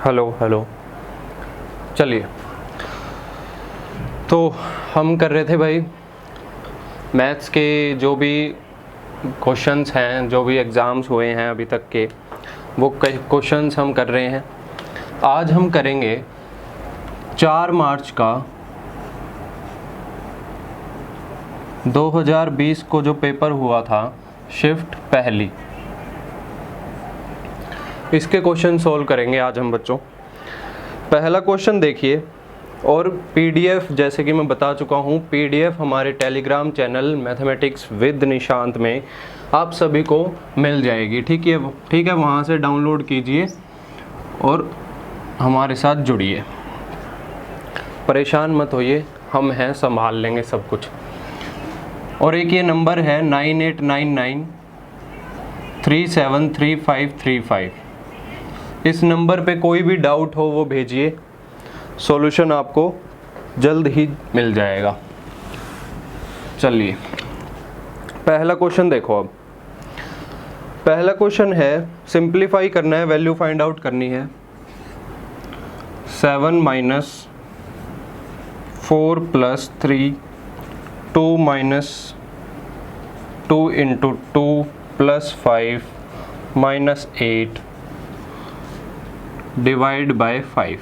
Hello hello. चलिए, तो हम कर रहे थे भाई मैथ्स के जो भी क्वेश्चंस हैं, जो भी एग्ज़ाम्स हुए हैं अभी तक के, वो क्वेश्चंस हम कर रहे हैं। आज हम करेंगे 4 मार्च का 2020 को जो पेपर हुआ था, शिफ्ट पहली, इसके क्वेश्चन सोल्व करेंगे आज हम बच्चों। पहला क्वेश्चन देखिए, और पीडीएफ जैसे कि मैं बता चुका हूँ, पीडीएफ हमारे Telegram channel mathematics with Nishant में आप सभी को मिल जाएगी। ठीक है, वहाँ से डाउनलोड कीजिए और हमारे साथ जुड़िए। परेशान मत होइए, हम हैं, संभाल लेंगे सब कुछ। और एक ये नंबर है 9899373535। इस नंबर पे कोई भी डाउट हो वो भेजिए, सॉल्यूशन आपको जल्द ही मिल जाएगा। चलिए, पहला क्वेश्चन देखो। अब पहला क्वेश्चन है, सिंप्लीफाई करना है, वैल्यू फाइंड आउट करनी है। 7 - 4 + 3 2 - 2 × 2 + 5 - 8 डिवाइड बाय 5।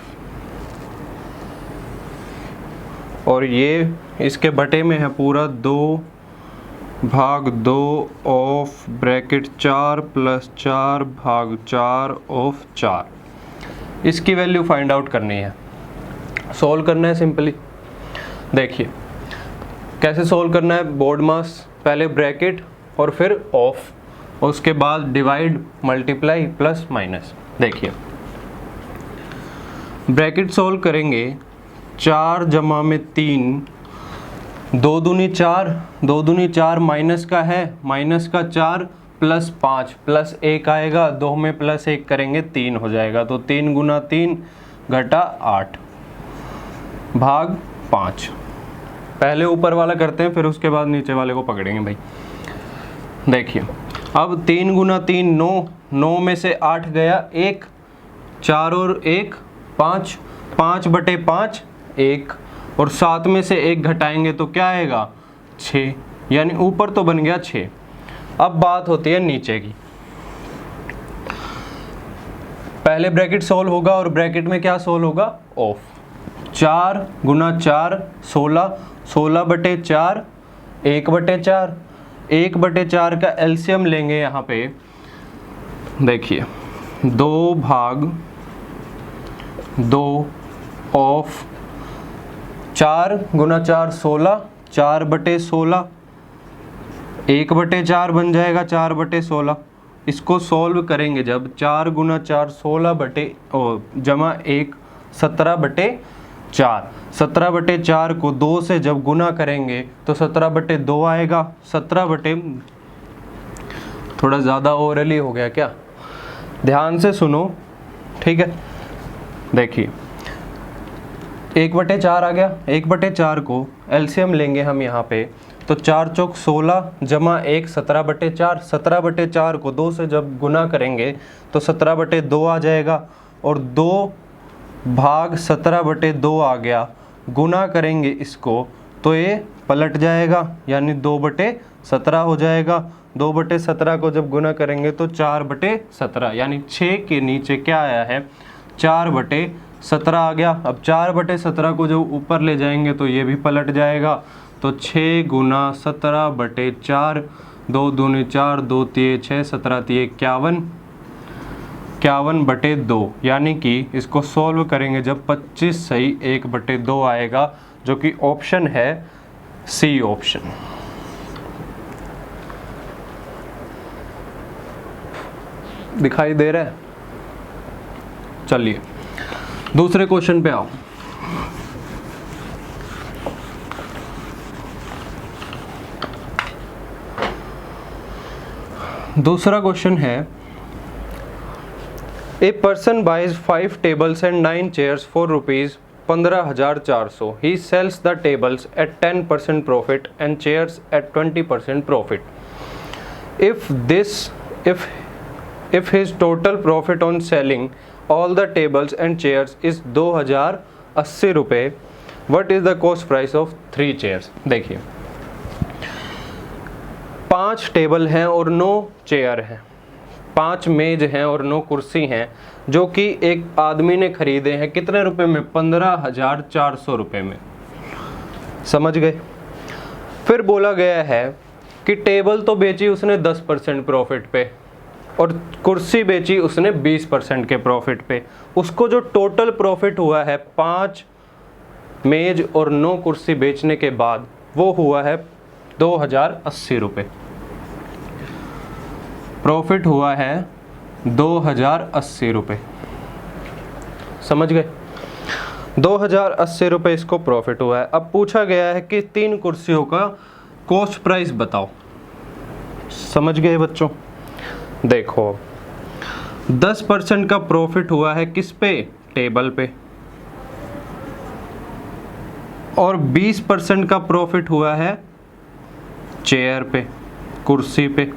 और ये इसके बटे में है पूरा 2/2 ऑफ ब्रैकेट 4 + 4/4 ऑफ 4। इसकी वैल्यू फाइंड आउट करनी है, सॉल्व करना है सिंपली। देखिए कैसे सॉल्व करना है। बोर्ड मास, पहले ब्रैकेट और फिर ऑफ, उसके बाद डिवाइड, मल्टीप्लाई, प्लस माइनस। देखिए ब्रैकेट सॉल्व करेंगे, 4 जमा में 3, 2 दूनी 4, 2 दूनी 4 माइनस का है, माइनस का 4 + 5 + 1 आएगा, 2 में +1 करेंगे 3 हो जाएगा। तो 3 × 3 = 8 भाग 5। पहले ऊपर वाला करते हैं, फिर उसके बाद नीचे वाले को पकड़ेंगे भाई। देखिए अब 3 × 3 9, 9 में से 8 गया 1, 4 और 1 5, 5/5 1, और 7 में से 1 घटाएंगे तो क्या आएगा 6, यानी ऊपर तो बन गया 6। अब बात होती है नीचे की। पहले ब्रैकेट सोल्व होगा और ब्रैकेट में क्या सोल्व होगा, ऑफ। 4 × 4 16, 16/4 1/4, 1/4 का एलसीएम लेंगे यहाँ पे। देखिए 2/2 ऑफ 4 × 4 16, 4/16, 1/4 बन जाएगा 4/16। इसको सॉल्व करेंगे जब, 4 × 4 16 + 1 17/4, 17/4 को 2 से जब गुना करेंगे तो 17/2 आएगा। 17 थोड़ा ज़्यादा ओरली हो गया क्या, ध्यान से सुनो, ठीक है। देखिए 1/4 आ गया, 1/4 को एलसीएम लेंगे हम यहाँ पे, तो 4 चौक 16 जमा 1 17/4, 17/4 को 2 से जब गुना करेंगे तो 17/2 आ जाएगा, और 2/17/2 आ गया। गुना करेंगे इसको तो ये पलट जाएगा, यानी 2/17 हो जाएगा। 2/17 को जब गुना करेंगे तो 4/17, यानी 6 के नीचे क्या आया है, 4/17 आ गया। अब 4/17 को जब ऊपर ले जाएंगे तो ये भी पलट जाएगा। तो 6 × 17/4, 2 दूनी 4, 2 तिये 6, 17 तिये 51, 51/2, यानी कि इसको सॉल्व करेंगे जब 25 सही 1/2 आएगा, जो कि ऑप्शन है सी ऑप्शन। दिखाई दे रहा है। चलिए दूसरे क्वेश्चन पे आओ। दूसरा क्वेश्चन है, a person buys 5 tables and 9 chairs for rupees 15,400. He sells the tables at 10% profit and chairs at 20% profit. If his total profit on selling all the tables and chairs is 2080 रुपये। What is the cost price of 3 chairs. देखिए 5 table हैं और 9 chair हैं, 5 मेज हैं और 9 कुर्सी हैं, जो कि एक आदमी ने खरीदे हैं कितने रुपए में? 15,400 रुपये में। समझ गए। फिर बोला गया है कि टेबल तो बेची उसने 10% प्रॉफिट पे और कुर्सी बेची उसने 20% के प्रॉफिट पे। उसको जो टोटल प्रॉफिट हुआ है 5 मेज और 9 कुर्सी बेचने के बाद वो हुआ है 2080 रुपये। प्रॉफिट हुआ है 2080 रुपये। समझ गए। 2080 रुपये इसको प्रॉफिट हुआ है। अब पूछा गया है कि 3 कुर्सियों का कॉस्ट प्राइस बताओ। समझ गए बच्चों। देखो 10% का प्रॉफिट हुआ है किस पे? टेबल पे। और 20% का प्रॉफिट हुआ है चेयर पे, कुर्सी पे।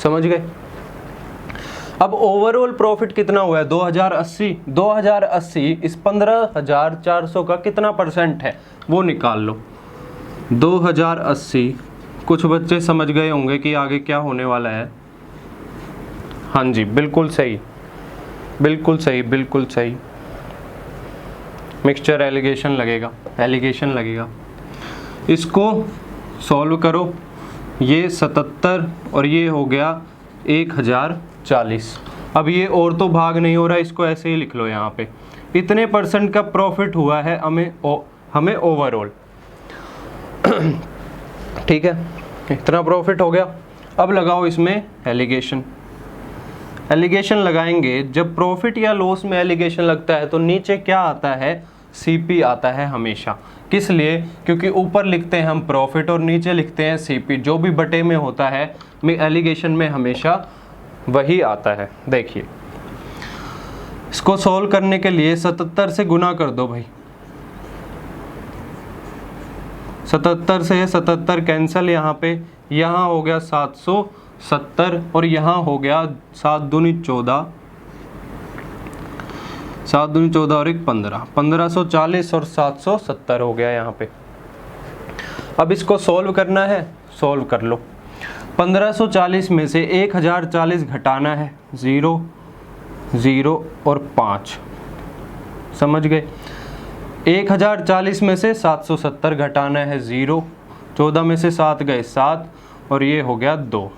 समझ गए। अब ओवरऑल प्रॉफिट कितना हुआ है? 2080। 2080 इस 15,400 का कितना परसेंट है वो निकाल लो। 2080, कुछ बच्चे समझ गए होंगे कि आगे क्या होने वाला है। हाँ जी, बिल्कुल सही, बिल्कुल सही, बिल्कुल सही। मिक्सचर एलिगेशन लगेगा, एलिगेशन लगेगा। इसको सॉल्व करो। ये 77 और ये हो गया 1040। अब ये और तो भाग नहीं हो रहा, इसको ऐसे ही लिख लो यहाँ पे। इतने परसेंट का प्रॉफिट हुआ है हमें ओवरऑल। ठीक है, इतना प्रॉफिट हो गया। अब लगाओ इसमें एलिगेशन। एलिगेशन लगाएंगे, जब प्रॉफिट या लॉस में एलिगेशन लगता है तो नीचे क्या आता है? सीपी आता है हमेशा। किस लिए? क्योंकि ऊपर लिखते हैं हम प्रॉफिट और नीचे लिखते हैं सीपी। जो भी बटे में होता है एलिगेशन में हमेशा वही आता है। देखिए इसको सॉल्व करने के लिए 77 से गुना कर दो भाई। 77 से 77 कैंसिल, यहाँ पे यहाँ हो गया 770 और यहाँ हो गया 7 दूनी 14, 7 दूनी 14 और 1 15, 1540 और 770 हो गया यहाँ पे। अब इसको सॉल्व करना है, सॉल्व कर लो। 1540 में से 1040 घटाना है, 0 0 और 5। समझ गए। 1040 में से 770 घटाना है, 0, 14 में से 7 गए 7 और ये हो गया 2।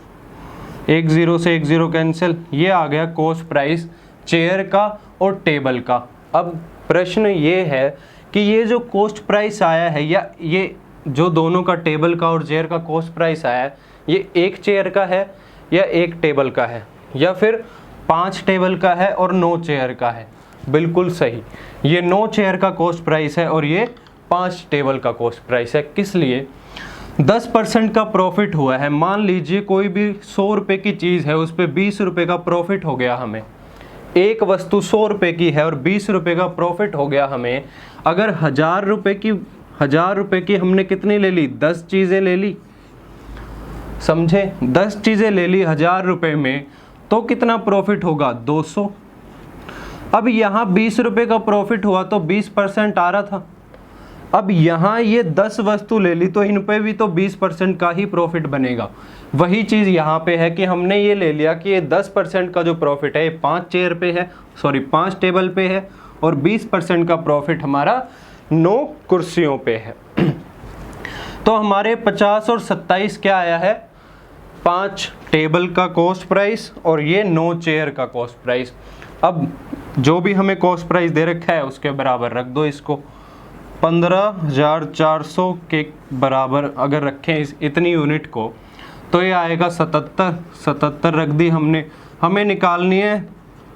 1 0 से 1 0 कैंसिल। ये आ गया कॉस्ट प्राइस चेयर का और टेबल का। अब प्रश्न ये है कि ये जो कॉस्ट प्राइस आया है, या ये जो दोनों का टेबल का और चेयर का कॉस्ट प्राइस आया है, ये एक चेयर का है या एक टेबल का है, या फिर 5 टेबल का है और 9 चेयर का है? बिल्कुल सही, ये 9 चेयर का कॉस्ट प्राइस है और ये 5 टेबल का कॉस्ट प्राइस है। किस लिए? 10% का प्रॉफिट हुआ है। मान लीजिए कोई भी 100 रुपये की चीज़ है, उस पर 20 रुपये का प्रॉफिट हो गया हमें। एक वस्तु 100 रुपये की है और 20 रुपये का प्रॉफिट हो गया हमें। अगर 1000 रुपये की हमने कितनी ले ली? 10 चीज़ें ले ली। समझे? 10 चीज़ें ले ली 1000 रुपये में, तो कितना प्रॉफिट होगा? 200। अब यहाँ 20 रुपये का प्रॉफिट हुआ तो 20% आ रहा था। अब यहाँ ये 10 वस्तु ले ली तो इन पे भी तो 20% का ही प्रॉफिट बनेगा। वही चीज़ यहाँ पे है कि हमने ये ले लिया कि ये 10% का जो प्रॉफिट है ये 5 चेयर पे है, सॉरी 5 टेबल पे है, और 20% का प्रॉफिट हमारा 9 कुर्सियों पे है। तो हमारे 50 और 27 क्या आया है? 5 टेबल का कॉस्ट प्राइस और ये 9 चेयर का कॉस्ट प्राइस। अब जो भी हमें कॉस्ट प्राइस दे रखा है उसके बराबर रख दो इसको। 15,400 के बराबर अगर रखें इतनी यूनिट को तो ये आएगा 77 रख दी हमने। हमें निकालनी है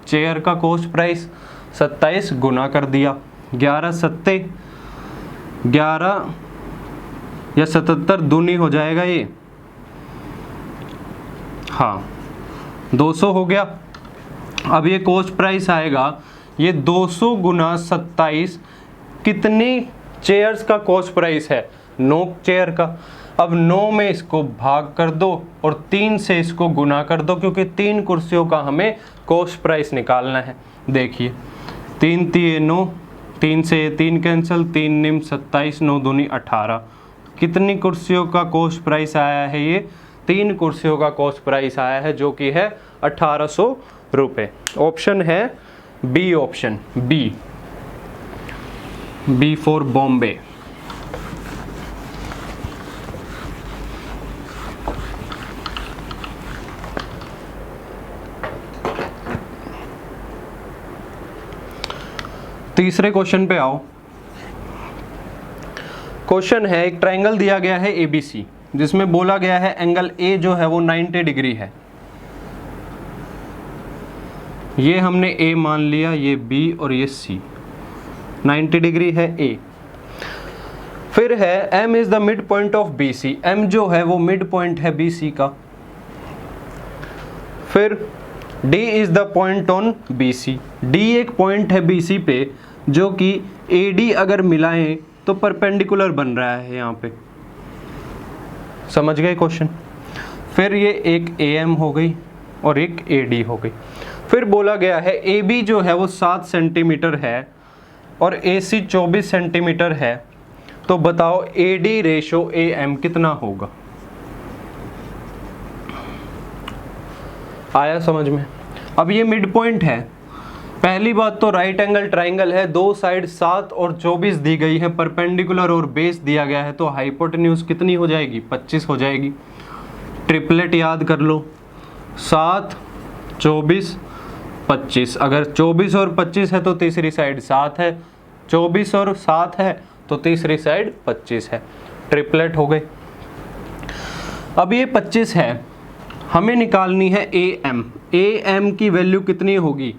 चेयर का कॉस्ट प्राइस। 27 गुना कर दिया, 11 सत्ते 11 या 77 दूनी हो जाएगा ये, हाँ 200 हो गया। अब ये कॉस्ट प्राइस आएगा, ये 200 गुना 27 कितनी चेयर्स का कॉस्ट प्राइस है? 9 चेयर का। अब 9 में इसको भाग कर दो और 3 से इसको गुना कर दो, क्योंकि 3 कुर्सियों का हमें कॉस्ट प्राइस निकालना है। देखिए 3 3 9, 3 से 3 कैंसिल, 3 निम 27, 9 दूनी 18। कितनी कुर्सियों का कॉस्ट प्राइस आया है? ये 3 कुर्सियों का कॉस्ट प्राइस आया है, जो कि है 1800 रुपये। ऑप्शन है B, option B for Bombay. तीसरे क्वेश्चन पे आओ। क्वेश्चन है, एक ट्रायंगल दिया गया है ABC, जिसमें बोला गया है एंगल A जो है वो 90 डिग्री है। ये हमने A मान लिया, ये B और ये C। 90 डिग्री है A। फिर है M is the mid point of BC। M जो है वो मिड पॉइंट है BC का। फिर D is the point on BC। D एक पॉइंट है BC पे, जो कि AD अगर मिलाएं तो परपेंडिकुलर बन रहा है यहाँ पे। समझ गए क्वेश्चन? फिर ये एक AM हो गई और एक AD हो गई। फिर बोला गया है AB जो है वो 7 सेंटीमीटर है और AC 24 सेंटीमीटर है। तो बताओ AD रेशो AM कितना होगा? आया समझ में? अब ये मिड पॉइंट है। पहली बात तो राइट एंगल ट्राइंगल है, दो साइड 7 और 24 दी गई है, परपेंडिकुलर और बेस दिया गया है, तो हाइपोटेन्यूज कितनी हो जाएगी? 25 हो जाएगी। ट्रिपलेट याद कर लो, 7 24 25। अगर 24 और 25 है तो तीसरी साइड 7 है, 24 और 7 है तो तीसरी साइड 25 है। ट्रिपलेट हो गए। अब ये 25 है, हमें निकालनी है AM। AM की वैल्यू कितनी होगी?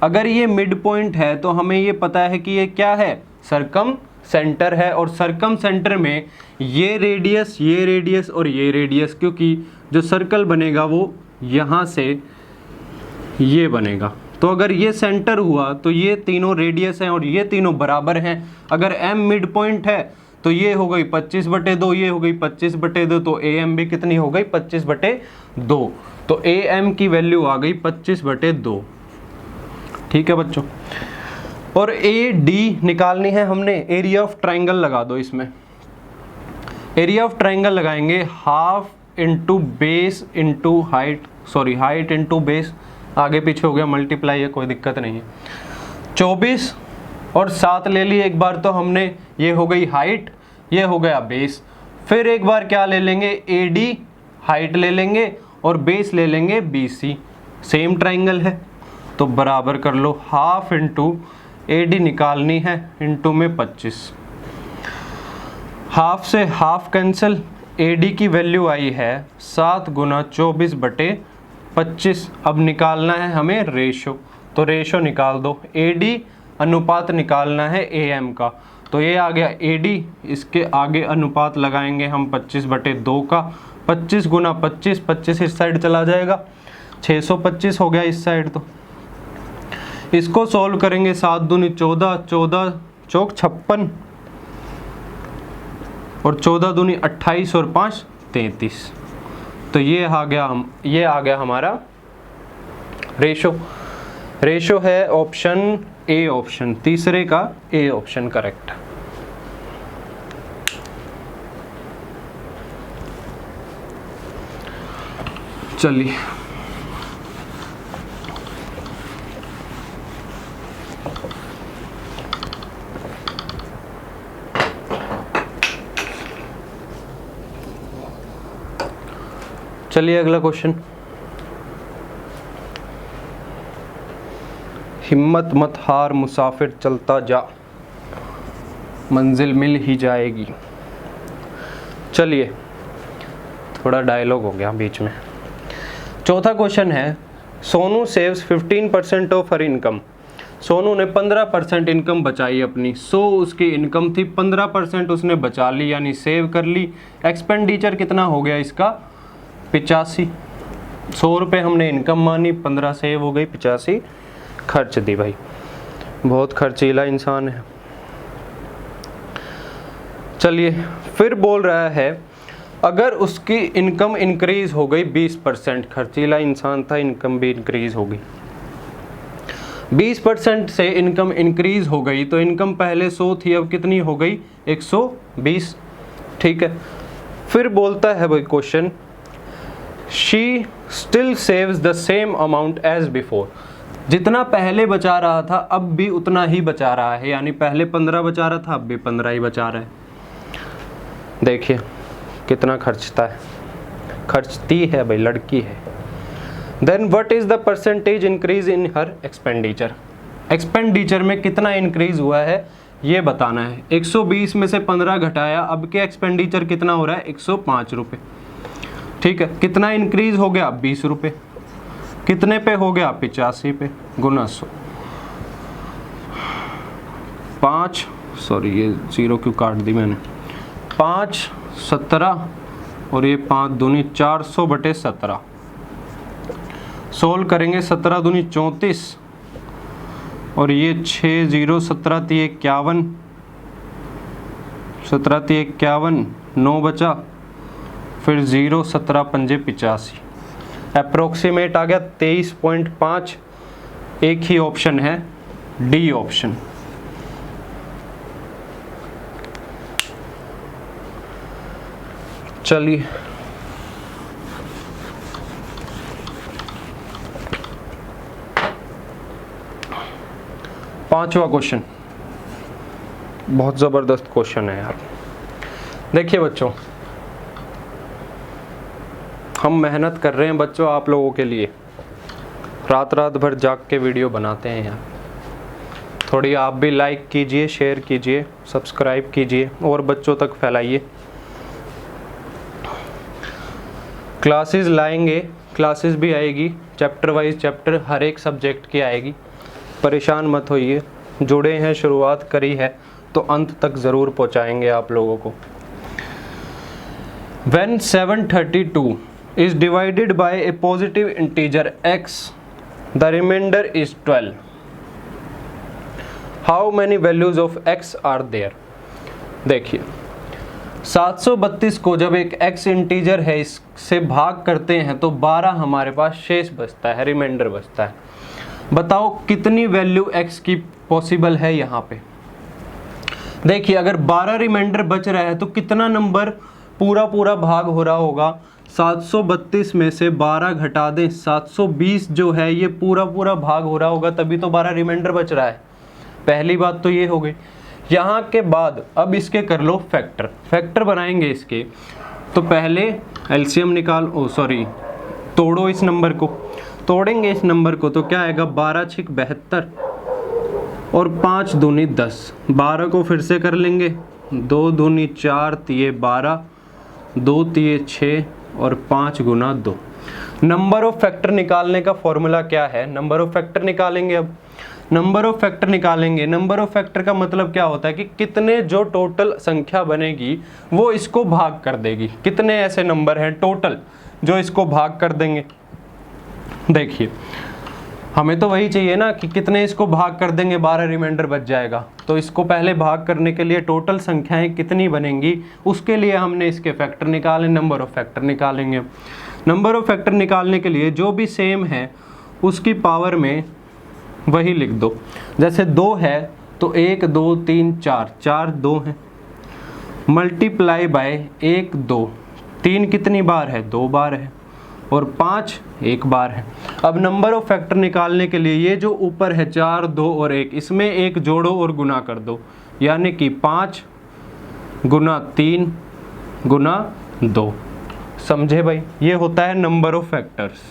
अगर ये मिड पॉइंट है तो हमें ये पता है कि ये क्या है? सरकम सेंटर है। और सरकम सेंटर में ये रेडियस और ये रेडियस, क्योंकि जो सर्कल बनेगा वो यहाँ से ये बनेगा। तो अगर ये सेंटर हुआ तो ये तीनों रेडियस हैं और ये तीनों बराबर हैं। अगर M मिड पॉइंट है तो ये हो गई 25/2, ये हो गई 25/2, तो AM भी कितनी हो गई? 25/2। तो AM की वैल्यू आ गई 25/2। ठीक है बच्चों। और AD निकालनी है हमने। एरिया ऑफ ट्राइंगल लगा दो इसमें। एरिया ऑफ ट्राइंगल लगाएंगे half into base into height, height into base, आगे पीछे हो गया मल्टीप्लाई है, कोई दिक्कत नहीं है। 24 और 7 ले ली एक बार तो हमने, ये हो गई हाइट, ये हो गया बेस। फिर एक बार क्या ले लेंगे? AD हाइट ले लेंगे और बेस ले लेंगे BC। सेम ट्राइंगल है तो बराबर कर लो, हाफ इंटू AD निकालनी है, इंटू में 25। हाफ से हाफ कैंसिल, AD की वैल्यू आई है 7 गुना 24/25। अब निकालना है हमें रेशो, तो रेशो निकाल दो। AD अनुपात निकालना है AM का, तो ये आ गया AD, इसके आगे अनुपात लगाएंगे हम 25/2 का। 25 गुना 25, 25 इस साइड चला जाएगा, 625 हो गया इस साइड। तो इसको सॉल्व करेंगे, 7 दूनी 14, 14 चौक 56 और 14 दूनी 28 और 5 33। तो ये आ गया हमारा रेशो। रेशो है ऑप्शन A, ऑप्शन तीसरे का A ऑप्शन करेक्ट। चलिए अगला क्वेश्चन। हिम्मत मत हार मुसाफिर चलता जा, मंजिल मिल ही जाएगी। चलिए थोड़ा डायलॉग हो गया बीच में। चौथा क्वेश्चन है, Sonu saves 15% of her income. Sonu ने 15% इनकम बचाई अपनी। 100 उसकी इनकम थी, 15% उसने बचा ली यानी सेव कर ली। एक्सपेंडिचर कितना हो गया इसका? 85। 100 रुपये हमने इनकम मानी, 15 सेव हो गई, 85 खर्च दी। भाई बहुत खर्चीला इंसान है। चलिए फिर बोल रहा है अगर उसकी इनकम इंक्रीज हो गई 20%, खर्चीला इंसान था, इनकम भी इंक्रीज हो गई 20% से इनकम इंक्रीज हो गई, तो इनकम पहले 100 थी, अब कितनी हो गई 120। ठीक है, फिर बोलता है भाई question, she still saves the same amount as before, जितना पहले बचा रहा था अब भी उतना ही बचा रहा है, यानी पहले 15 बचा रहा था अब भी 15 ही बचा रहा है। देखिए कितना खर्चता है, खर्चती है भाई, लड़की है। Then what is the percentage increase in her expenditure, expenditure में कितना इंक्रीज हुआ है ये बताना है। 120 में से 15 घटाया, अब के एक्सपेंडिचर कितना हो रहा है 105 रुपये। ठीक है, कितना इंक्रीज हो गया 20 रुपये, कितने पे हो गया 85 पे, गुना 100, 5 सॉरी ये 0 क्यों काट दी मैंने, 5 17 और ये 5 दूनी 400/17। सोल्व करेंगे, 17 दूनी 34 और ये 6 0 17 × 51, 17 × 51 9 बचा, फिर 0 17 पंजे 85, अप्रोक्सीमेट आ गया 23.5। एक ही ऑप्शन है डी ऑप्शन। चलिए पांचवा क्वेश्चन, बहुत जबरदस्त क्वेश्चन है यार। देखिए बच्चों, हम मेहनत कर रहे हैं बच्चों आप लोगों के लिए, रात रात भर जाग के वीडियो बनाते हैं यार। थोड़ी आप भी लाइक कीजिए, शेयर कीजिए, सब्सक्राइब कीजिए और बच्चों तक फैलाइए। क्लासेस लाएंगे, क्लासेस भी आएगी, चैप्टर वाइज चैप्टर हर एक सब्जेक्ट की आएगी, परेशान मत होइए। जुड़े हैं, शुरुआत करी है तो अंत तक ज़रूर पहुंचाएंगे आप लोगों को। When 732 is divided by a positive integer x, the remainder is 12. How many values of x are there? देखिए 732 को जब एक x इंटीजर है इससे भाग करते हैं तो 12 हमारे पास शेष बचता है, रिमाइंडर बचता है। बताओ कितनी वैल्यू x की पॉसिबल है यहाँ पे। देखिए अगर 12 रिमाइंडर बच रहा है तो कितना नंबर पूरा भाग हो रहा होगा, 732 में से 12 घटा दें, 720 जो है ये पूरा भाग हो रहा होगा, तभी तो 12 रिमाइंडर बच रहा है। पहली बात तो ये हो गई। यहाँ के बाद अब इसके कर लो फैक्टर बनाएंगे इसके। तो पहले एलसीएम निकाल, तोड़ो इस नंबर को, तोड़ेंगे इस नंबर को तो क्या आएगा 12 × 72 और 5 दूनी 10। 12 को फिर से कर लेंगे, 2 दूनी 4 तिये 12, 2 तिये 6 और 5 गुना 2। नंबर ऑफ फैक्टर निकालने का फॉर्मूला क्या है, नंबर ऑफ फैक्टर निकालेंगे। अब नंबर ऑफ फैक्टर निकालेंगे, नंबर ऑफ फैक्टर का मतलब क्या होता है कि कितने जो टोटल संख्या बनेगी वो इसको भाग कर देगी, कितने ऐसे नंबर हैं टोटल जो इसको भाग कर देंगे। देखिए हमें तो वही चाहिए ना कि कितने इसको भाग कर देंगे, 12 रिमाइंडर बच जाएगा। तो इसको पहले भाग करने के लिए टोटल संख्याएं कितनी बनेंगी उसके लिए हमने इसके फैक्टर निकाले, नंबर ऑफ फैक्टर निकालेंगे। नंबर ऑफ फैक्टर निकालने के लिए जो भी सेम है उसकी पावर में वही लिख दो। जैसे 2 है तो 1 2 3 4, 4 2 है, मल्टीप्लाई बाय 1 2, 3 कितनी बार है 2 बार है, और 5 1 बार है। अब नंबर ऑफ फैक्टर निकालने के लिए ये जो ऊपर है 4 2 और 1, इसमें 1 जोड़ो और गुना कर दो, यानी कि 5 गुना 3 गुना 2। समझे भाई, ये होता है number of factors.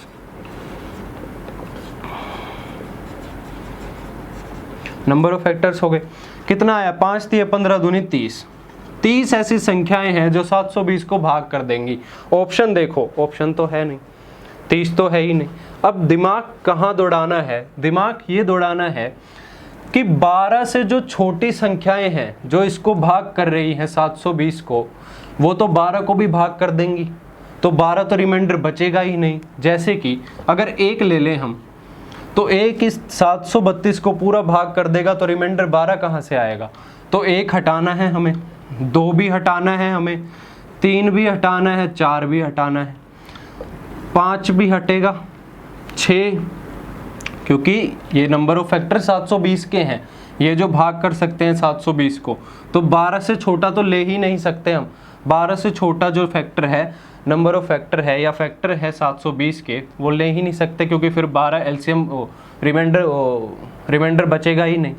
Number of factors हो गए। कितना आया 5 तिये 15 दूनी 30। 30 ऐसी संख्याएं हैं जो 720 को भाग कर देंगी। ऑप्शन देखो, ऑप्शन तो है नहीं, 30 तो है ही नहीं। अब दिमाग कहाँ दौड़ाना है, दिमाग ये दौड़ाना है कि 12 से जो छोटी संख्याएं हैं जो इसको भाग कर रही हैं 720 को, वो तो 12 को भी भाग कर देंगी, तो 12 तो रिमाइंडर बचेगा ही नहीं। जैसे कि अगर 1 ले लें हम, तो 1 इस 732 को पूरा भाग कर देगा, तो रिमाइंडर 12 कहाँ से आएगा। तो 1 हटाना है हमें, 2 भी हटाना है हमें, 3 भी हटाना है, 4 भी हटाना है, 5 भी हटेगा, 6, क्योंकि ये नंबर ऑफ फैक्टर 720 के हैं, ये जो भाग कर सकते हैं 720 को, तो 12 से छोटा तो ले ही नहीं सकते हम। 12 से छोटा जो फैक्टर है, नंबर ऑफ फैक्टर है या फैक्टर है 720 के, वो ले ही नहीं सकते, क्योंकि फिर 12 एलसीएम रिमाइंडर बचेगा ही नहीं।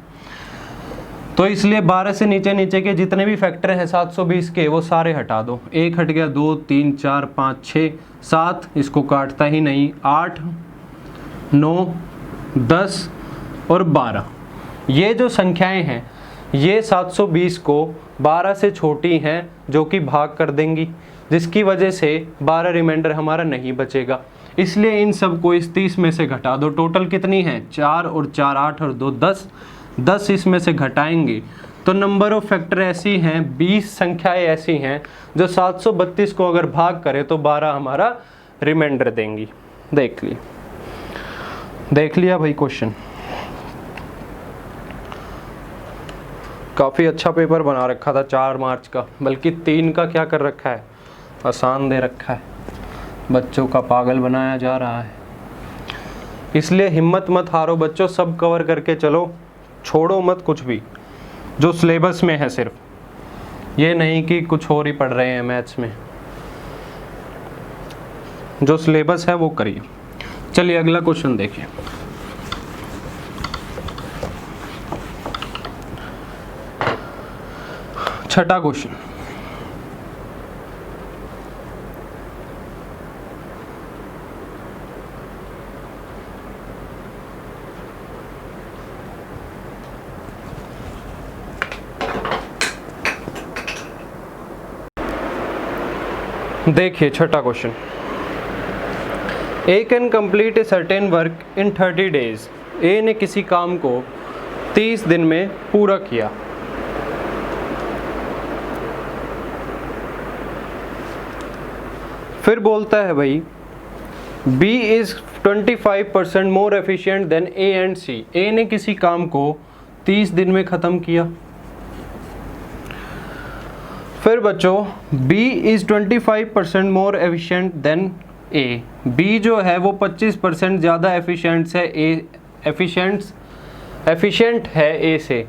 तो इसलिए 12 से नीचे नीचे के जितने भी फैक्टर हैं 720 के, वो सारे हटा दो। 1 हट गया, 2 3 4 5 6 7, इसको काटता ही नहीं, 8 9 10 और 12। ये जो संख्याएं हैं ये 720 को 12 से छोटी हैं, जो कि भाग कर देंगी, जिसकी वजह से 12 रिमाइंडर हमारा नहीं बचेगा। इसलिए इन सब को इस 30 में से घटा दो। टोटल कितनी है? 4 और 4 8 और 2 10। 10 इसमें से घटाएंगे तो नंबर ऑफ फैक्टर ऐसी हैं, 20 संख्याएं ऐसी हैं जो 732 को अगर भाग करे तो 12 हमारा रिमाइंडर देंगी। देख लिया भाई क्वेश्चन। काफ़ी अच्छा पेपर बना रखा था 4 मार्च का, बल्कि 3 का क्या कर रखा है, आसान दे रखा है, बच्चों का पागल बनाया जा रहा है। इसलिए हिम्मत मत हारो बच्चों, सब कवर करके चलो, छोड़ो मत कुछ भी जो सिलेबस में है। सिर्फ ये नहीं कि कुछ और ही पढ़ रहे हैं मैथ्स में, जो सिलेबस है वो करिए। चलिए अगला क्वेश्चन देखिए। छठा क्वेश्चन, देखिए छठा question. A can complete a certain work in 30 days. A ने किसी काम को 30 दिन में पूरा किया। फिर बोलता है भाई B is 25% more efficient then A and C। A ने किसी काम को 30 दिन में ख़त्म किया। फिर बच्चों B is 25% more efficient then A। B जो है वो 25% ज़्यादा एफिशिएंट है एफिशिएंट है A से,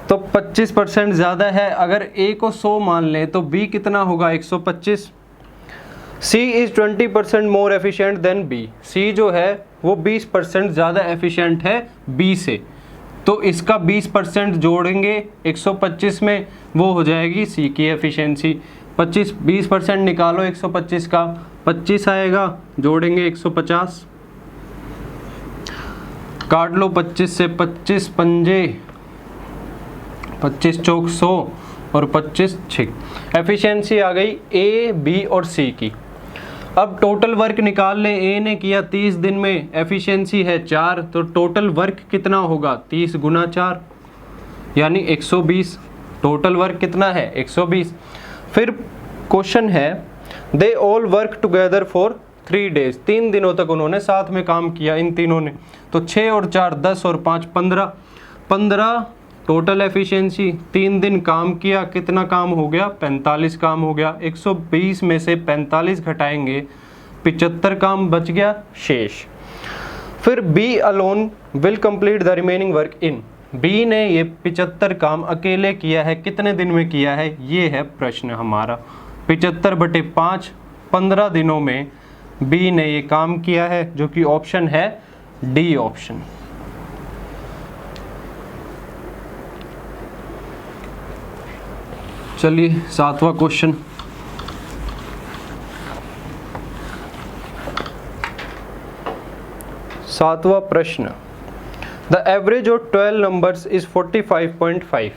तो 25% ज़्यादा है। अगर A को 100 मान लें तो B कितना होगा? 125। C is 20% more efficient then B। C जो है वो 20% ज़्यादा एफिशिएंट है B से, तो इसका 20% जोड़ेंगे 125 में, वो हो जाएगी C की एफिशिएंसी। 20% निकालो 125 का, 25 आएगा, जोड़ेंगे 150, काट लो 25 से, 25 पंजे 25 चौक 100 और 25 6। एफिशिएंसी आ गई A, B और C की। अब टोटल वर्क निकाल लें। A ने किया 30 दिन में, एफिशिएंसी है 4, तो टोटल वर्क कितना होगा? 30 गुना 4 यानी 120। टोटल वर्क कितना है? 120। फिर क्वेश्चन है they all work together for 3 days. 3 दिनों तक उन्होंने साथ में काम किया इन तीनों ने, तो 6 और 4 10 और 5 15। 15 टोटल एफिशिएंसी। 3 दिन काम किया, कितना काम हो गया? 45 काम हो गया। 120 में से 45 घटाएंगे, 75 काम बच गया शेष। फिर B alone will complete the remaining work in. B ने ये 75 काम अकेले किया है, कितने दिन में किया है? ये है प्रश्न हमारा। 75/5 15 दिनों में B ने ये काम किया है, जो कि ऑप्शन है डी ऑप्शन। चलिए 7वां क्वेश्चन। सातवां प्रश्न, the average of 12 numbers is 45.5।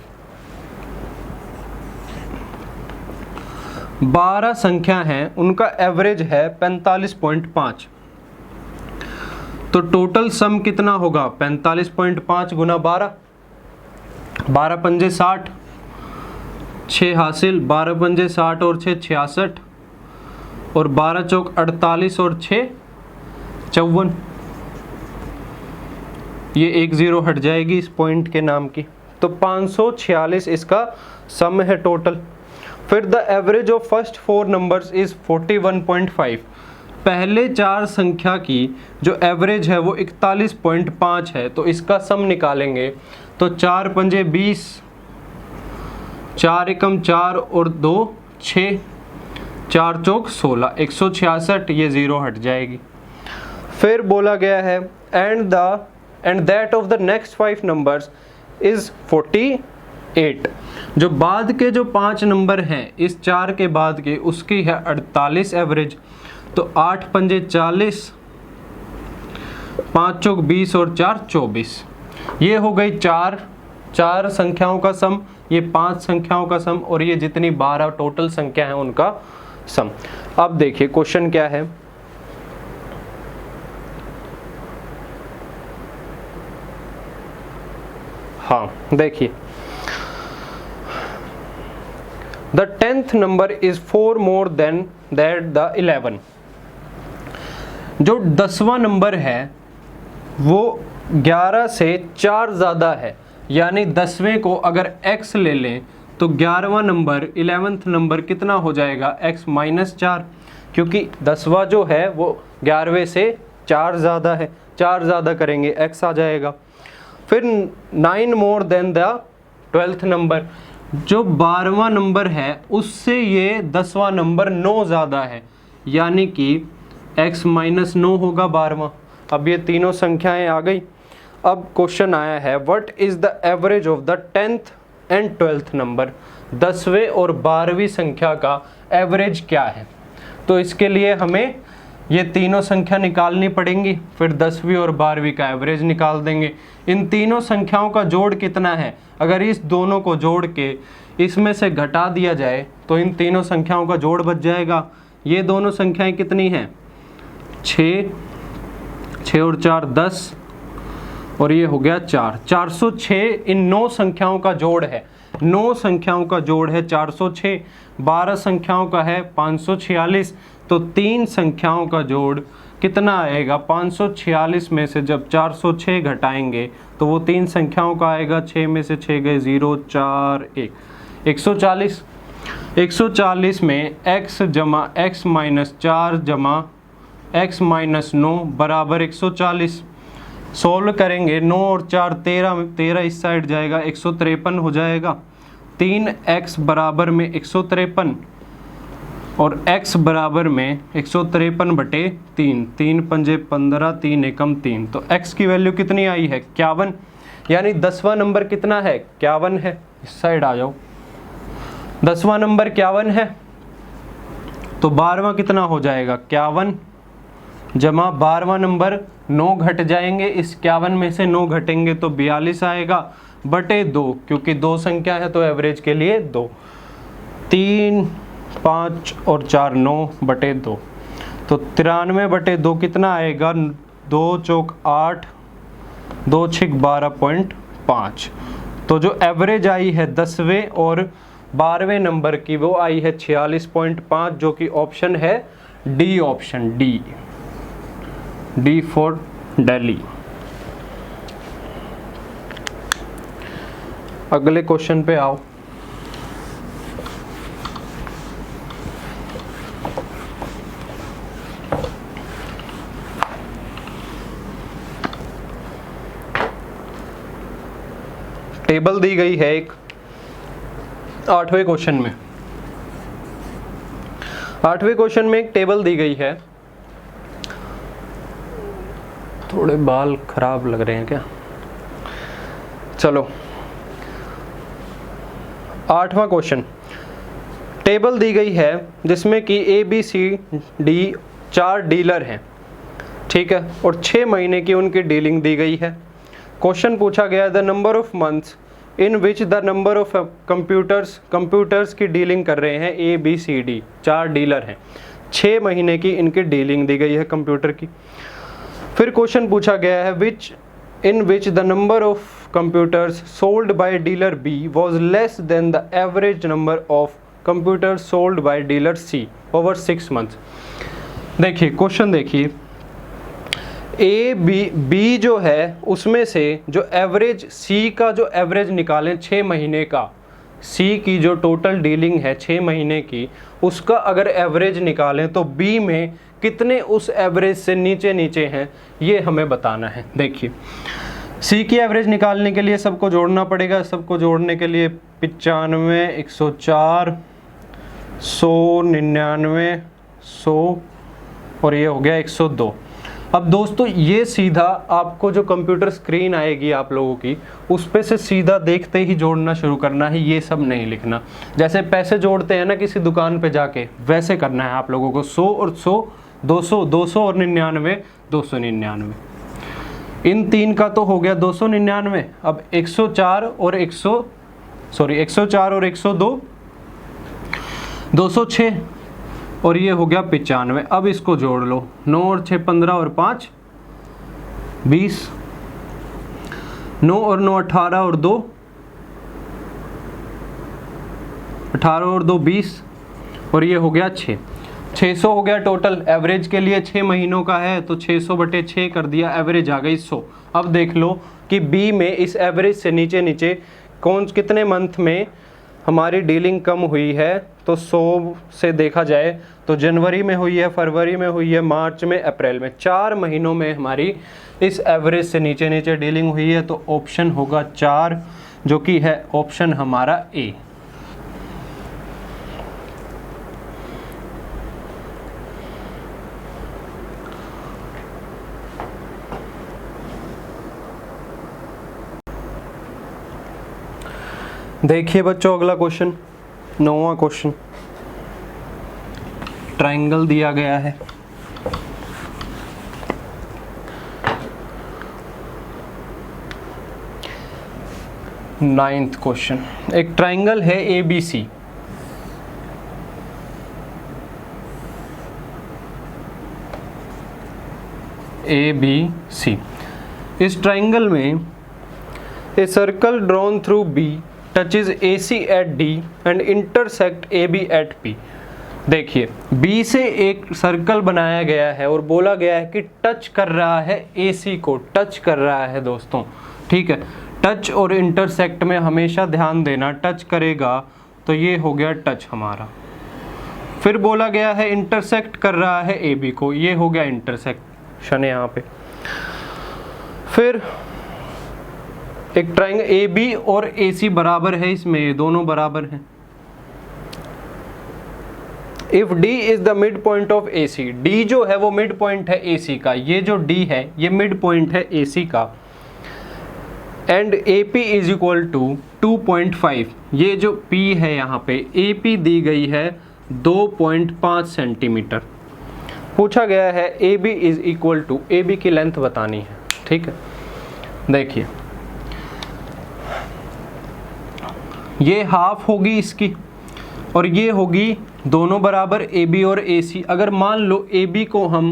12 संख्या हैं, उनका एवरेज है 45.5, तो टोटल सम कितना होगा? 45.5 गुना 12, 12 पंजे 60, 6 हासिल, 12 पंजे 60 और 6 66, और 12 चौक 48 और 6 54। ये 1 0 हट जाएगी इस पॉइंट के नाम की, तो 546 इसका सम है टोटल। फिर the average of first 4 numbers is 41.5। पहले 4 संख्या की जो एवरेज है वो 41.5 है, तो इसका सम निकालेंगे तो 4 पंजे 20, 4 एकम 4 और 2 6, 4 चौक 16, 166, ये 0 हट जाएगी। फिर बोला गया है and that of the next 5 numbers is 48। जो बाद के जो 5 नंबर हैं इस 4 के बाद के, उसकी है 48 एवरेज। तो 8 पंजे 40, 5 चौक 20 और 4 24, ये हो गई 4 संख्याओं का सम, ये 5 संख्याओं का सम, और ये जितनी 12 टोटल संख्या है उनका सम। अब देखिए क्वेश्चन क्या है। हाँ देखिए, the 10th number is 4 more than that the 11। जो 10वां नंबर है वो 11 से 4 ज़्यादा है, यानी 10वें को अगर x ले लें तो 11वां नंबर 11th नंबर कितना हो जाएगा, x माइनस 4, क्योंकि 10वां जो है वो 11वें से 4 ज़्यादा है, 4 ज़्यादा करेंगे x आ जाएगा। फिर 9 more than the 12th number, जो 12वां नंबर है उससे ये 10वां नंबर 9 ज़्यादा है, यानी कि x माइनस 9 होगा 12वां। अब ये तीनों संख्याएं आ गई। अब क्वेश्चन आया है what is the average of the 10th and 12th number, 10वें और 12वीं संख्या का एवरेज क्या है। तो इसके लिए हमें ये तीनों संख्या निकालनी पड़ेंगी, फिर 10वीं और 12वीं का एवरेज निकाल देंगे। इन तीनों संख्याओं का जोड़ कितना है, अगर इस दोनों को जोड़ के इसमें से घटा दिया जाए तो इन तीनों संख्याओं का जोड़ बच जाएगा। ये दोनों संख्याएं कितनी हैं, 6 और 4 10, और ये हो गया 4, 406 इन 9 संख्याओं का जोड़ है। 9 संख्याओं का जोड़ है 406, 12 संख्याओं का है 546, तो 3 संख्याओं का जोड़ कितना आएगा, 546 में से जब 406 घटाएंगे तो वो 3 संख्याओं का आएगा, 6 में से 6 गए 0 4 1, 140। 140 में x जमा x माइनस 4 जमा x माइनस 9 बराबर 140। सोल्व करेंगे, 9 और 4 13 इस साइड जाएगा, 153 हो जाएगा। 3x बराबर में 153 और x बराबर में 153 बटे 3, 3 पंजे 15, 3 एकम 3, तो x की वैल्यू कितनी आई है, 51, यानी 10वां नंबर कितना है, 51 है। इस साइड आ जाओ, 10वां नंबर 51 है, तो 12वां कितना हो जाएगा, 51 जमा 12वां नंबर 9 घट जाएंगे, इस 51 में से 9 घटेंगे तो 42 आएगा बटे 2, क्योंकि 2 संख्या है तो एवरेज के लिए 2, 3 5 और 4 9 बटे 2, तो 93 बटे 2 कितना आएगा, 2 चौक 8, 2 छिक 12.5। तो जो एवरेज आई है 10वें और 12वें नंबर की वो आई है 46.5, जो कि ऑप्शन है D, option D for Delhi. अगले क्वेश्चन पे आओ। टेबल दी गई है एक 8वें क्वेश्चन में, 8वें क्वेश्चन में एक टेबल दी गई है। थोड़े बाल खराब लग रहे हैं क्या, चलो 8वां क्वेश्चन, टेबल दी गई है जिसमें कि ABCD 4 डीलर हैं, ठीक है, और 6 महीने की उनकी डीलिंग दी गई है। क्वेश्चन पूछा गया the number of months in which the number of computers की डीलिंग कर रहे हैं ABCD, 4 डीलर हैं, 6 महीने की इनकी डीलिंग दी गई है कंप्यूटर की। फिर क्वेश्चन पूछा गया है in which the number of computers sold by dealer B was less than the average number of computers sold by dealer C over 6 months। देखिए क्वेश्चन देखिए, B जो है उसमें से जो एवरेज C का जो एवरेज निकालें 6 महीने का, सी की जो टोटल डीलिंग है 6 महीने की, उसका अगर एवरेज निकालें तो बी में कितने उस एवरेज से नीचे नीचे हैं ये हमें बताना है। देखिए सी की एवरेज निकालने के लिए सबको जोड़ना पड़ेगा। सबको जोड़ने के लिए 95, 104, 100, 99, 100 और ये हो गया 102। अब दोस्तों ये सीधा आपको जो कंप्यूटर स्क्रीन आएगी आप लोगों की, उस पे से सीधा देखते ही जोड़ना शुरू करना है, ये सब नहीं लिखना। जैसे पैसे जोड़ते हैं ना किसी दुकान पे जाके, वैसे करना है आप लोगों को। 100 और 100, 200, 200 और 99, 299। इन तीन का तो हो गया 299। अब 104 और 102, 206 और ये हो गया 95। अब इसको जोड़ लो, 9 और 6 15 और 5 20, 9 और 9 18 और 2 18 और 2 20 और ये हो गया 6। 600 हो गया टोटल। एवरेज के लिए 6 महीनों का है तो 600 बटे 6 कर दिया, एवरेज आ गई 100। अब देख लो कि बी में इस एवरेज से नीचे नीचे कितने मंथ में हमारी डीलिंग कम हुई है। तो 100 से देखा जाए तो जनवरी में हुई है, फरवरी में हुई है, मार्च में, अप्रैल में, 4 महीनों में हमारी इस एवरेज से नीचे नीचे डीलिंग हुई है। तो ऑप्शन होगा 4, जो कि है ऑप्शन हमारा ए। देखिए बच्चों अगला क्वेश्चन, 9वां क्वेश्चन। ट्रायंगल दिया गया है। नाइन्थ क्वेश्चन, एक ट्रायंगल है ABC। ABC। इस ट्रायंगल में a circle drawn through B touches AC at D and intersect AB at P। देखिए B से एक सर्कल बनाया गया है और बोला गया है कि टच कर रहा है AC को, टच कर रहा है दोस्तों, ठीक है। टच और इंटरसेक्ट में हमेशा ध्यान देना, टच करेगा तो ये हो गया टच हमारा। फिर बोला गया है इंटरसेक्ट कर रहा है AB को, ये हो गया इंटरसेक्शन यहाँ पे। फिर एक ट्रायंगल AB और AC बराबर है, इसमें ये दोनों बराबर हैं। If D is the mid point of AC, D जो है वो मिड पॉइंट है AC का, ये जो D है ये मिड पॉइंट है AC का। And AP is equal to 2.5, ये जो P है यहाँ पे AP दी गई है 2.5 सेंटीमीटर। पूछा गया है AB is equal to, AB की लेंथ बतानी है, ठीक है। देखिए ये हाफ होगी इसकी और ये होगी, दोनों बराबर AB और AC। अगर मान लो AB को हम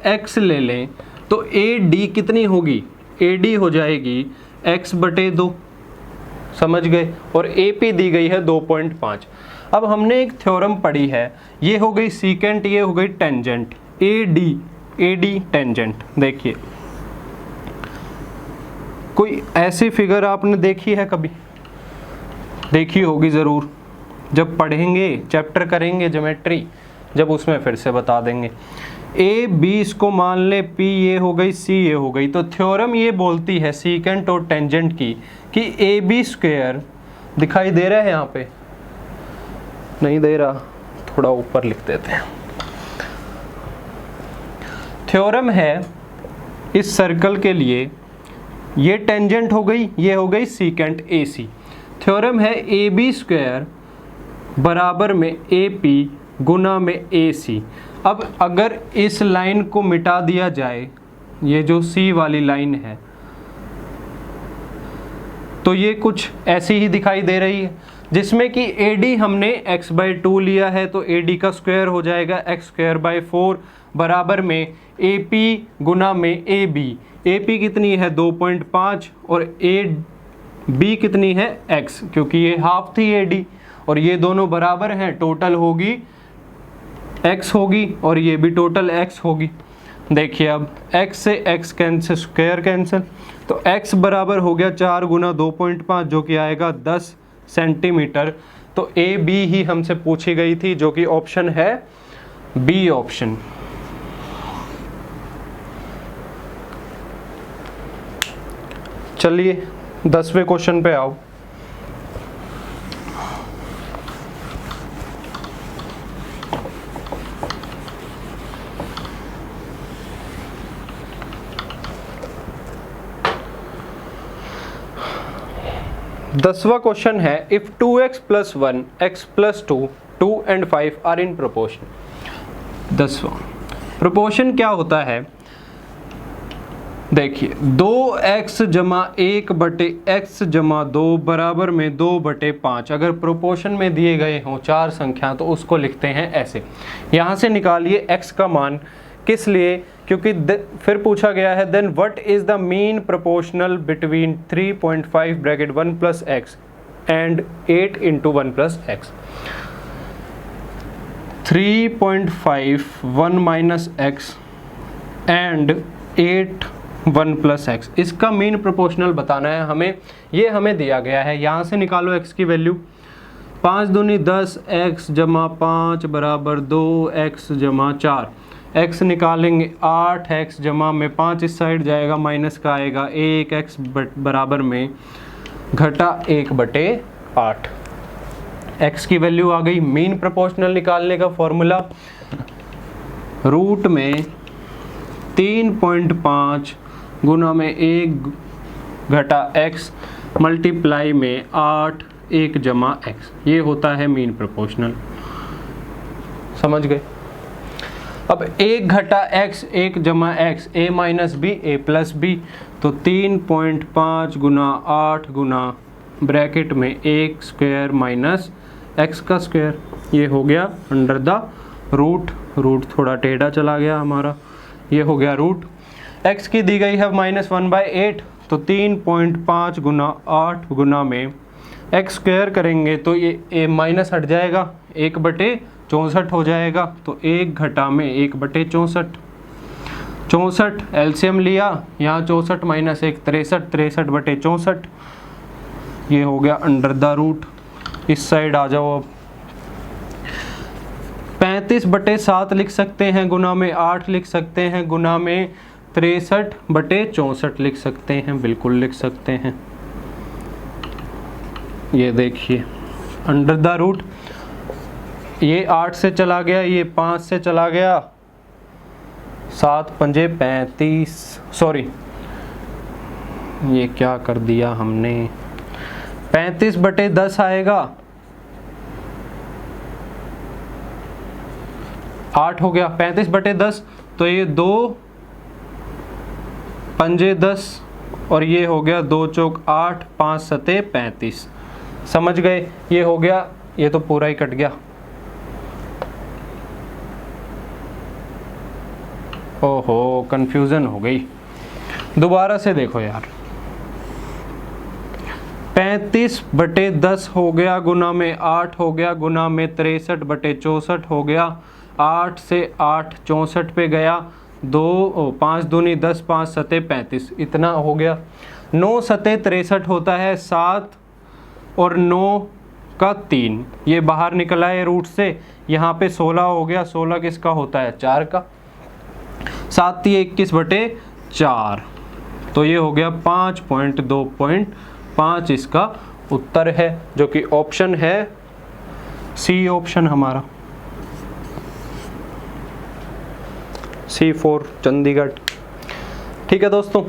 x ले लें तो AD कितनी होगी, AD हो जाएगी x बटे 2, समझ गए। और AP दी गई है 2.5। अब हमने एक थ्योरम पढ़ी है, ये हो गई सीकेंट, ये हो गई टेंजेंट, AD टेंजेंट। देखिए कोई ऐसी फिगर आपने देखी है कभी? देखी होगी ज़रूर, जब पढ़ेंगे चैप्टर करेंगे ज्योमेट्री, जब उसमें फिर से बता देंगे। AB इसको मान ले P, ये हो गई C, ये हो गई। तो थ्योरम ये बोलती है सीकेंट और टेंजेंट की कि AB स्क्वायर, दिखाई दे रहा है यहाँ पे? नहीं दे रहा, थोड़ा ऊपर लिख देते हैं। थ्योरम है इस सर्कल के लिए, ये टेंजेंट हो गई, ये हो गई सीकेंट AC। थ्योरम है AB स्क्वायर बराबर में AP गुना में AC। अब अगर इस लाइन को मिटा दिया जाए, ये जो C वाली लाइन है, तो ये कुछ ऐसी ही दिखाई दे रही है, जिसमें कि AD हमने x/2 लिया है तो AD का स्क्वायर हो जाएगा x²/4 बराबर में AP गुना में AB। AP कितनी है 2.5 और AB कितनी है x, क्योंकि ये हाफ थी AD और ये दोनों बराबर हैं, टोटल होगी x होगी और ये भी टोटल x होगी। देखिए अब x से x कैंसिल, स्क्वायर कैंसिल, तो x बराबर हो गया 4 गुना 2.5 जो कि आएगा 10 सेंटीमीटर। तो ए बी ही हमसे पूछी गई थी, जो कि ऑप्शन है बी ऑप्शन। चलिए 10वें क्वेश्चन पे आओ। दसवां क्वेश्चन है if 2x + 1 x + 2 2 and 5 are in proportion. 10वां प्रोपोर्शन क्या होता है, देखिए 2x जमा 1/x जमा 2 बराबर में 2/5। अगर प्रोपोर्शन में दिए गए हों 4 संख्या तो उसको लिखते हैं ऐसे। यहाँ से निकालिए x का मान, किस लिए, क्योंकि फिर पूछा गया है then what is the mean proportional between 3.5 bracket 1 + x and 8 × 1 + x। 3.5 1 - x and 8 1 + x, इसका मीन प्रोपोर्शनल बताना है हमें। ये हमें दिया गया है। यहाँ से निकालो x की वैल्यू। 5 दूनी 10, x जमा 5 बराबर 2x जमा 4। x निकालेंगे 8x जमा में 5 इस साइड जाएगा, माइनस का आएगा 1x बराबर में घटा 1/8। x की वैल्यू आ गई। मीन प्रोपोर्शनल निकालने का फॉर्मूला, रूट में 3.5 गुना में 1 घटा x मल्टीप्लाई में 8 1 जमा x, ये होता है मीन प्रोपोर्शनल। समझ गए। अब 1 घटा x 1 जमा x a - b a + b, तो 3.5 गुना 8 गुना ब्रैकेट में 1 स्क्वायर माइनस x का स्क्वायर, ये हो गया अंडर द रूट। रूट थोड़ा टेढ़ा चला गया हमारा, ये हो गया रूट। x की दी गई है -1/8, तो 3.5 गुना 8 गुना में x स्क्वायर करेंगे तो ये माइनस हट जाएगा, 1/64 हो जाएगा। तो 1 घटा में 1/64, 64 एलसीएम लिया, यहाँ 64 - 1 63, 63/64, ये हो गया अंडर द रूट। इस साइड आ जाओ। अब 35/7 लिख सकते हैं, गुना में 8 लिख सकते हैं, गुना में 63/64 लिख सकते हैं, बिल्कुल लिख सकते हैं। ये देखिए अंडर द रूट, ये 8 से चला गया, ये 5 से चला गया, 7 पंजे 35, सॉरी ये क्या कर दिया हमने, 35/10 आएगा, 8 हो गया 35/10, तो ये 2 पंजे 10 और ये हो गया 2 चौक 8 5 सते 35। समझ गए। ये हो गया, ये तो पूरा ही कट गया। ओहो कंफ्यूजन हो गई। दोबारा से देखो यार, 35/10 हो गया, गुना में 8 हो गया, गुना में 63/64 हो गया, 8 से 8 64 पे गया, 5 दूनी 10 5 सते 35, इतना हो गया। 9 सते 63 होता है, 7 और 9 का 3, ये बाहर निकला है रूट से, यहाँ पे 16 हो गया, 16 किसका होता है 4 का, 7 21/4, तो ये हो गया 5.2.5 इसका उत्तर है, जो कि ऑप्शन है सी ऑप्शन हमारा, C4 चंडीगढ़। ठीक है दोस्तों।